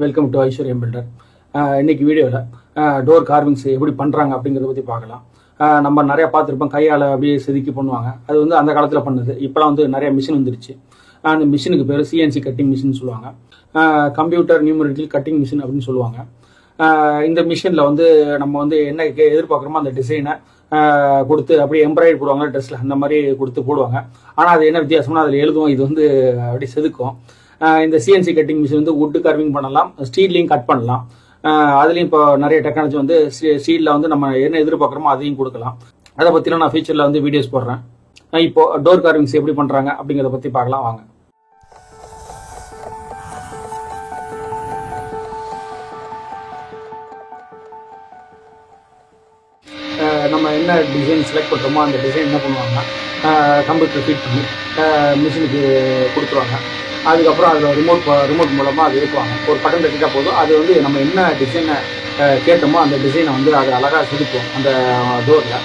Welcome to ஐஸ்வர்யம் filter. இன்னைக்கு வீடியோவில் டோர் கார்விங்ஸ் எப்படி பண்ணுறாங்க அப்படிங்கிறத பற்றி பார்க்கலாம். நம்ம நிறையா பார்த்துருப்போம், கையால் அப்படியே செதுக்கி பண்ணுவாங்க. அது வந்து அந்த காலத்தில் பண்ணது. இப்போலாம் வந்து நிறைய மிஷின் வந்துருச்சு. அந்த மிஷினுக்கு பேர் சிஎன்சி கட்டிங் மிஷின் சொல்லுவாங்க. கம்ப்யூட்டர் நியூமரிக்கல் கட்டிங் மிஷின் அப்படின்னு சொல்லுவாங்க. இந்த மிஷினில் வந்து நம்ம வந்து என்ன எதிர்பார்க்குறோமோ அந்த டிசைனை கொடுத்து அப்படியே எம்ப்ராய்டரி போடுவாங்க ட்ரெஸ்ஸில், அந்த மாதிரி கொடுத்து போடுவாங்க. ஆனால் அது என்ன வித்தியாசம்னா அதில் எழுதுவோம், இது வந்து அப்படியே செதுக்கும். இந்த சிஎன்சி கட்டிங் மிஷின் வந்து வுட்டு கார்விங் பண்ணலாம், ஸ்டீல்லையும் கட் பண்ணலாம். அதுலேயும் இப்போ நிறைய டெக்னாலஜி வந்து ஸ்டீலில் வந்து நம்ம என்ன எதிர்பார்க்குறோமோ அதையும் கொடுக்கலாம். அதை பற்றிலாம் நான் ஃபியூச்சரில் வந்து வீடியோஸ் போடுறேன். இப்போ டோர் கார்விங்ஸ் எப்படி பண்ணுறாங்க அப்படிங்கிறத பற்றி பார்க்கலாம் வாங்க. நம்ம என்ன டிசைன் செலக்ட் பண்ணுறோமோ அந்த டிசைன் என்ன பண்ணுவாங்கன்னா கம்ப்யூட்டர் ஃபீட் பண்ணி மிஷினுக்கு கொடுத்துருவாங்க. அதுக்கப்புறம் அதில் ரிமோட் மூலமாக அது ஏற்றுவாங்க. ஒரு பட்டன் தட்டிட்டா போதும், அது வந்து நம்ம என்ன டிசைனை கேட்டோமோ அந்த டிசைனை வந்து அது அழகாக செதுக்கும் அந்த டோரில்.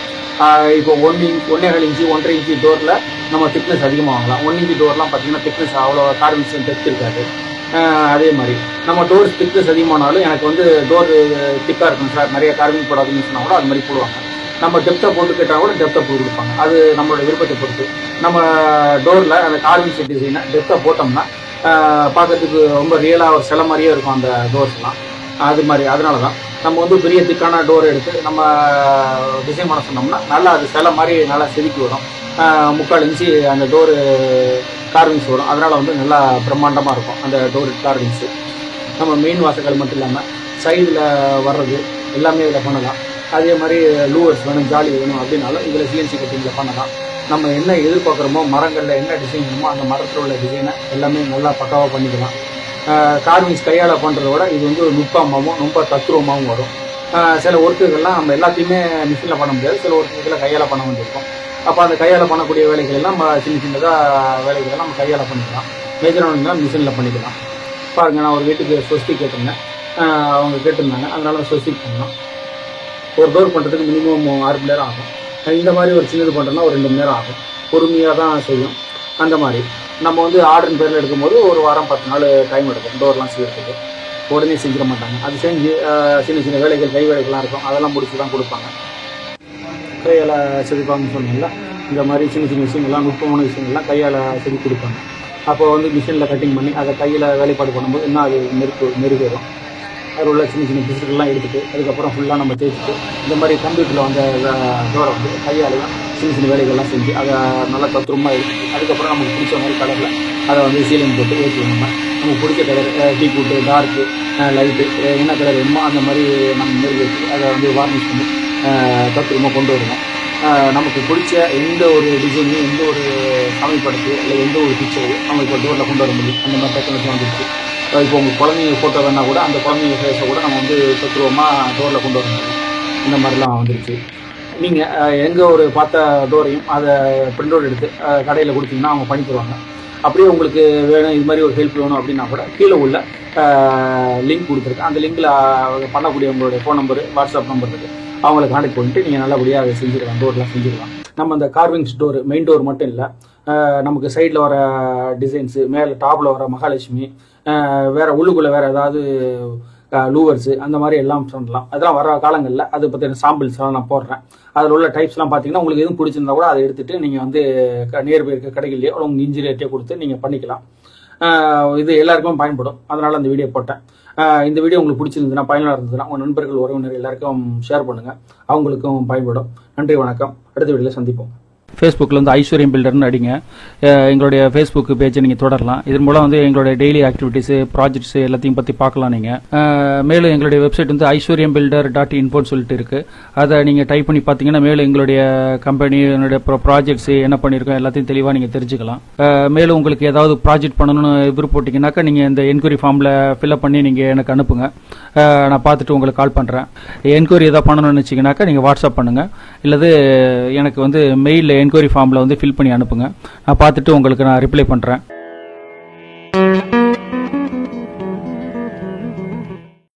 இப்போ 1.5 இன்ச்சு 1.5 இன்ச்சு டோரில் நம்ம திக்னஸ் அதிகமாக வாங்கலாம். 1 இன்ச்சு டோர்லாம் பார்த்தீங்கன்னா திக்னஸ் அவ்வளோ கார்விங்ஸ் டெப்த் இருக்காது. அதே மாதிரி நம்ம டோர் திக்னஸ் அதிகமானாலும் எனக்கு வந்து டோர் திக்காக இருக்கணும் சார், நிறைய கார்விங் போடாதுன்னு சொன்னால் கூட அது மாதிரி போடுவாங்க. நம்ம டெப்த்தை போட்டு கேட்டால் கூட டெப்த்தை போட்டு கொடுப்பாங்க. அது நம்மளோட விருப்பத்தை பொறுத்து. நம்ம டோரில் அந்த கார்விங் செட் டிசைனை டெப்த்தை போட்டோம்னா பார்க்கறதுக்கு ரொம்ப ரியலாக ஒரு சிலை மாதிரியே இருக்கும் அந்த டோர்ஸ்லாம். அது மாதிரி அதனால தான் நம்ம வந்து பெரிய திக்கான டோர் எடுத்து நம்ம டிசைன் பண்ண சொன்னோம்னா நல்லா அது சிலை மாதிரி நல்லா செதுக்கி வரும். 3/4 இன்ச்சு அந்த டோரு கார்விங்ஸ் வரும். அதனால் வந்து நல்லா பிரம்மாண்டமாக இருக்கும் அந்த டோர் கார்விங்ஸு. நம்ம மெயின் வாசல்கள் மட்டும் இல்லாமல் சைடில் வர்றது எல்லாமே இதில் பண்ணலாம். அதே மாதிரி லூவர்ஸ் வேணும், ஜாலி வேணும் அப்படின்னாலும் இதில் சிஎன்சி கட்டிங்கில் பண்ணலாம். நம்ம என்ன எதிர்பார்க்குறோமோ, மரங்களில் என்ன டிசைன் வேணுமோ அந்த மரத்தில் உள்ள டிசைனை எல்லாமே நல்லா பக்காவாக பண்ணிக்கலாம். கார்விங்ஸ் கையால் பண்ணுறத விட இது வந்து ஒரு நுட்பமாகவும் ரொம்ப தத்துவமாகவும் வரும். சில ஒர்க்குகள்லாம் நம்ம எல்லாத்தையுமே மிஷினில் பண்ண முடியாது, சில ஒர்க்குகளை கையால் பண்ண வேண்டியிருக்கும். அப்போ அந்த கையால் பண்ணக்கூடிய வேலைகள் எல்லாம் நம்ம சின்னதாக வேலைகளெல்லாம் நம்ம கையால் பண்ணிக்கலாம். மேஜரான மிஷினில் பண்ணிக்கலாம். பாருங்கள், நான் ஒரு வீட்டுக்கு ஸ்வஸ்திக் கேட்டிருந்தேன், அவங்க கேட்டிருந்தாங்க, அதனால ஸ்வஸ்திக் பண்ணோம். ஒரு டோர் பண்ணுறதுக்கு மினிமம் 6 மணி நேரம் ஆகும். இந்த மாதிரி ஒரு சின்னது பண்ணுறோன்னா ஒரு 2 மணி நேரம் ஆகும். பொறுமையாக தான் செய்யும். அந்த மாதிரி நம்ம வந்து ஆர்டரின் பேரில் எடுக்கும்போது ஒரு வாரம் 10 நாள் டைம் எடுக்கும் டோர்லாம் செய்யறதுக்கு. உடனே செஞ்சிட மாட்டாங்க. அது செஞ்சு சின்ன சின்ன வேலைகள், கை வேலைகள்லாம் இருக்கும், அதெல்லாம் முடிச்சு தான் கொடுப்பாங்க. கையால் செதுப்பாங்கன்னு சொன்னீங்களா, இந்த மாதிரி சின்ன சின்ன விஷயங்கள்லாம், நுட்பமான விஷயங்கள்லாம் கையால் செதுக்கி கொடுப்பாங்க. அப்போ வந்து மிஷினில் கட்டிங் பண்ணி அதை கையில் வேலைப்பாடு பண்ணும்போது இன்னும் அது மெருகேறும். அதில் உள்ள சின்ன சின்ன பிசுக்கெல்லாம் எடுத்துகிட்டு அதுக்கப்புறம் ஃபுல்லாக நம்ம தேய்ச்சிட்டு இந்த மாதிரி கம்ப்யூட்டரில் வந்து டோரை வந்து கையாலையும் சின்ன சின்ன வேலைகள்லாம் செஞ்சு அதை நல்லா தத்ரூபமாக எடுத்துட்டு அதுக்கப்புறம் நமக்கு பிடிச்ச மாதிரி கலரில் அதை வந்து சீலிங் போட்டு ஏற்றுவோம். நமக்கு பிடிச்ச colour, deep wood, dark, light, என்ன கலர் வேணுமோ அந்த மாதிரி நம்ம மெருகேற்றி அதை வந்து வார்னிஷ் பண்ணி தத்ரூபமாக கொண்டு வருவோம். நமக்கு பிடிச்ச எந்த ஒரு டிசைனையும், எந்த ஒரு சமைப்படுத்து இல்லை எந்த ஒரு பிக்சரையும் நம்ம இப்போ டோரில் கொண்டு வர முடியும். அந்த மாதிரி டெக்னாலஜி வந்துருக்கு. இப்போ உங்கள் குழந்தைங்க ஃபோட்டோ வேணால் கூட அந்த குழந்தைங்க ஃபேஸை கூட நம்ம வந்து தத்ரூபமாக டோரில் கொண்டு வர முடியும். இந்த மாதிரிலாம் வந்துருச்சு. நீங்கள் எங்கே ஒரு பார்த்த டோரையும் அதை பிரிண்ட் அவுட் எடுத்து கடையில் கொடுத்தீங்கன்னா அவங்க பண்ணி தருவாங்க. அப்படியே உங்களுக்கு வேணும், இது மாதிரி ஒரு ஹெல்ப் வேணும் அப்படின்னா கூட கீழே உள்ள லிங்க் கொடுத்துருக்கேன். அந்த லிங்கில் பண்ணக்கூடிய உங்களுடைய ஃபோன் நம்பரு, வாட்ஸ்அப் நம்பர் இருக்குது, அவங்கள கான்டெக்ட் பண்ணிட்டு நீங்கள் நல்லபடியாக அதை செஞ்சுக்கலாம், டோர்லாம் செஞ்சுக்கலாம். நம்ம அந்த கார்விங்ஸ் டோர் மெயின் டோர் மட்டும் இல்லை, நமக்கு சைடில் வர டிசைன்ஸு, மேலே டாப்பில் வர மகாலட்சுமி, வேறு உள்ளுக்குள்ளே வேறு ஏதாவது லூவர்ஸு, அந்த மாதிரி எல்லாம் சொல்லலாம். அதெல்லாம் வர காலங்களில் அதை பற்றின சாம்பிள்ஸ்லாம் நான் போடுறேன். அதில் உள்ள டைப்ஸ்லாம் பார்த்தீங்கன்னா உங்களுக்கு எதுவும் பிடிச்சிருந்தா கூட அதை எடுத்துகிட்டு நீங்கள் வந்து நியர்பை இருக்க கடைகள்லேயே உங்கள் இன்ஜின் ரேட்டே கொடுத்து நீங்கள் பண்ணிக்கலாம். இது எல்லாருக்கும் பயன்படும், அதனால் அந்த வீடியோ போட்டேன். இந்த வீடியோ உங்களுக்கு பிடிச்சிருந்ததுன்னா, பயனுள்ள இருந்ததுன்னா உங்கள் நண்பர்கள், உறவினர் எல்லாருக்கும் ஷேர் பண்ணுங்கள், அவங்களுக்கும் பயன்படும். நன்றி, வணக்கம். அடுத்த வீடியோவில் சந்திப்போம். ஃபேஸ்புக்கில் வந்து ஐஸ்வர்யம் பில்டர்னு அடிங்க, எங்களுடைய ஃபேஸ்புக் பேஜை நீங்கள் தொடரலாம். இதன் மூலம் வந்து எங்களுடைய டெய்லி ஆக்டிவிட்டீஸு, ப்ராஜெக்ட்ஸு எல்லாத்தையும் பற்றி பார்க்கலாம். நீங்கள் மேலும் எங்களுடைய வெப்சைட் வந்து aishwaryambuilder.info சொல்லிட்டு இருக்குது. அதை நீங்கள் டைப் பண்ணி பார்த்தீங்கன்னா மேலும் எங்களுடைய கம்பெனி, என்னுடைய ப்ராஜெக்ட்ஸு என்ன பண்ணியிருக்கோம் எல்லாத்தையும் தெளிவாக நீங்கள் தெரிஞ்சுக்கலாம். மேலும் உங்களுக்கு ஏதாவது ப்ராஜெக்ட் பண்ணணும்னு விருப்பப்பட்டீங்கன்னாக்கா நீங்கள் இந்த என்கொயரி ஃபார்மில் ஃபில்அப் பண்ணி நீங்கள் எனக்கு அனுப்புங்க. நான் பார்த்துட்டு உங்களுக்கு கால் பண்ணுறேன். என்கொயரி எதாவது பண்ணணும்னு நினச்சிங்கனாக்கா நீங்கள் வாட்ஸ்அப் பண்ணுங்கள், இல்லது எனக்கு வந்து மெயிலில் என்கொயரி ஃபார்மில் வந்து ஃபில் பண்ணி அனுப்புங்க. நான் பார்த்துட்டு உங்களுக்கு நான் ரிப்ளை பண்ணுறேன்.